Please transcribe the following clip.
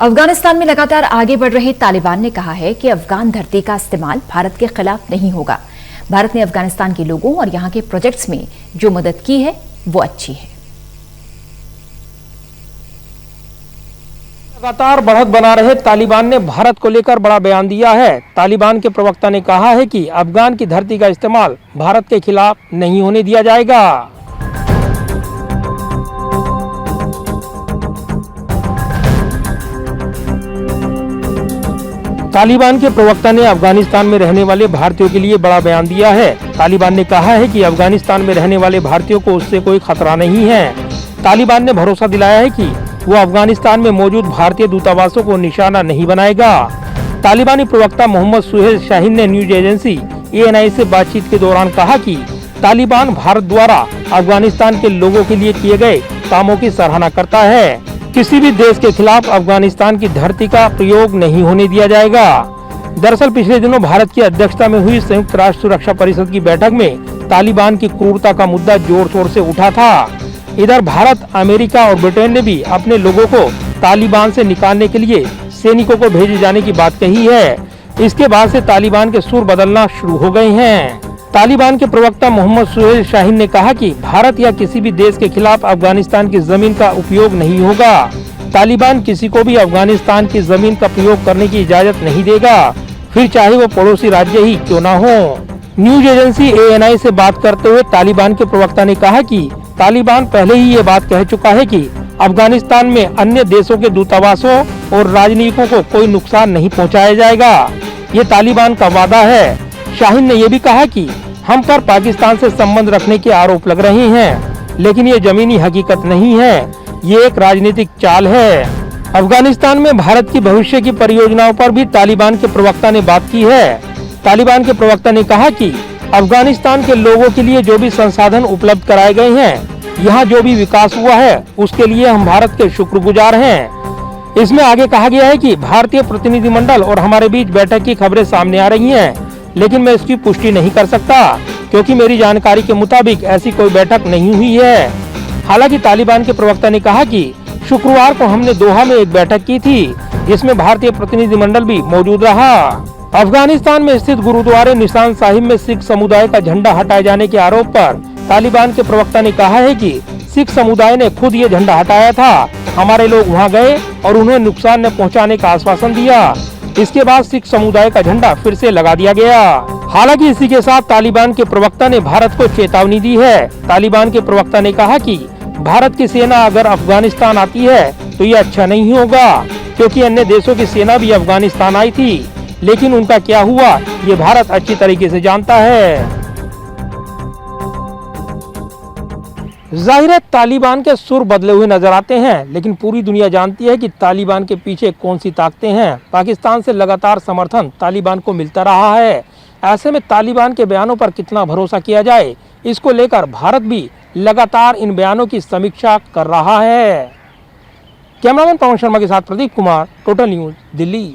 अफगानिस्तान में लगातार आगे बढ़ रहे तालिबान ने कहा है कि अफगान धरती का इस्तेमाल भारत के खिलाफ नहीं होगा। भारत ने अफगानिस्तान के लोगों और यहां के प्रोजेक्ट्स में जो मदद की है वो अच्छी है। लगातार बढ़त बना रहे तालिबान ने भारत को लेकर बड़ा बयान दिया है। तालिबान के प्रवक्ता ने कहा है कि अफगान की धरती का इस्तेमाल भारत के खिलाफ नहीं होने दिया जाएगा। तालिबान के प्रवक्ता ने अफगानिस्तान में रहने वाले भारतीयों के लिए बड़ा बयान दिया है। तालिबान ने कहा है कि अफगानिस्तान में रहने वाले भारतीयों को उससे कोई खतरा नहीं है। तालिबान ने भरोसा दिलाया है कि वो अफगानिस्तान में मौजूद भारतीय दूतावासों को निशाना नहीं बनाएगा। तालिबानी प्रवक्ता मोहम्मद सुहेल शाहीन ने न्यूज एजेंसी ANI से बातचीत के दौरान कहा कि तालिबान भारत द्वारा अफगानिस्तान के लोगों के लिए किए गए कामों की सराहना करता है। किसी भी देश के खिलाफ अफगानिस्तान की धरती का प्रयोग नहीं होने दिया जाएगा। दरअसल पिछले दिनों भारत की अध्यक्षता में हुई संयुक्त राष्ट्र सुरक्षा परिषद की बैठक में तालिबान की क्रूरता का मुद्दा जोर शोर से उठा था। इधर भारत, अमेरिका और ब्रिटेन ने भी अपने लोगों को तालिबान से निकालने के लिए सैनिकों को भेजे जाने की बात कही है। इसके बाद से तालिबान के सुर बदलना शुरू हो गए हैं। तालिबान के प्रवक्ता मोहम्मद सुहेल शाहीन ने कहा कि भारत या किसी भी देश के खिलाफ अफगानिस्तान की जमीन का उपयोग नहीं होगा। तालिबान किसी को भी अफगानिस्तान की जमीन का प्रयोग करने की इजाजत नहीं देगा, फिर चाहे वो पड़ोसी राज्य ही क्यों न हो। न्यूज एजेंसी ANI से बात करते हुए तालिबान के प्रवक्ता ने कहा कि तालिबान पहले ही ये बात कह चुका है कि अफगानिस्तान में अन्य देशों के दूतावासों और राजनयिकों को कोई नुकसान नहीं पहुंचाया जाएगा। ये तालिबान का वादा है। शाहीन ने यह भी कहा कि हम पर पाकिस्तान से संबंध रखने के आरोप लग रहे हैं, लेकिन ये जमीनी हकीकत नहीं है, ये एक राजनीतिक चाल है। अफगानिस्तान में भारत की भविष्य की परियोजनाओं पर भी तालिबान के प्रवक्ता ने बात की है। तालिबान के प्रवक्ता ने कहा कि अफगानिस्तान के लोगों के लिए जो भी संसाधन उपलब्ध कराए गए हैं, यहाँ जो भी विकास हुआ है, उसके लिए हम भारत के शुक्रगुजार हैं। इसमें आगे कहा गया है कि भारतीय प्रतिनिधिमंडल और हमारे बीच बैठक की खबरें सामने आ रही हैं, लेकिन मैं इसकी पुष्टि नहीं कर सकता क्योंकि मेरी जानकारी के मुताबिक ऐसी कोई बैठक नहीं हुई है। हालांकि तालिबान के प्रवक्ता ने कहा कि शुक्रवार को हमने दोहा में एक बैठक की थी जिसमें भारतीय प्रतिनिधिमंडल भी मौजूद रहा। अफगानिस्तान में स्थित गुरुद्वारे निशान साहिब में सिख समुदाय का झंडा हटाए जाने के आरोप पर तालिबान के प्रवक्ता ने कहा है कि सिख समुदाय ने खुद ये झंडा हटाया था। हमारे लोग वहाँ गए और उन्हें नुकसान न पहुँचाने का आश्वासन दिया। इसके बाद सिख समुदाय का झंडा फिर से लगा दिया गया। हालांकि इसी के साथ तालिबान के प्रवक्ता ने भारत को चेतावनी दी है। तालिबान के प्रवक्ता ने कहा कि भारत की सेना अगर अफगानिस्तान आती है तो ये अच्छा नहीं होगा, क्योंकि अन्य देशों की सेना भी अफगानिस्तान आई थी, लेकिन उनका क्या हुआ ये भारत अच्छी तरीके से जानता है। जाहिर है तालिबान के सुर बदले हुए नजर आते हैं, लेकिन पूरी दुनिया जानती है कि तालिबान के पीछे कौन सी ताकतें हैं। पाकिस्तान से लगातार समर्थन तालिबान को मिलता रहा है। ऐसे में तालिबान के बयानों पर कितना भरोसा किया जाए, इसको लेकर भारत भी लगातार इन बयानों की समीक्षा कर रहा है। कैमरामैन पवन शर्मा के साथ प्रदीप कुमार, टोटल न्यूज, दिल्ली।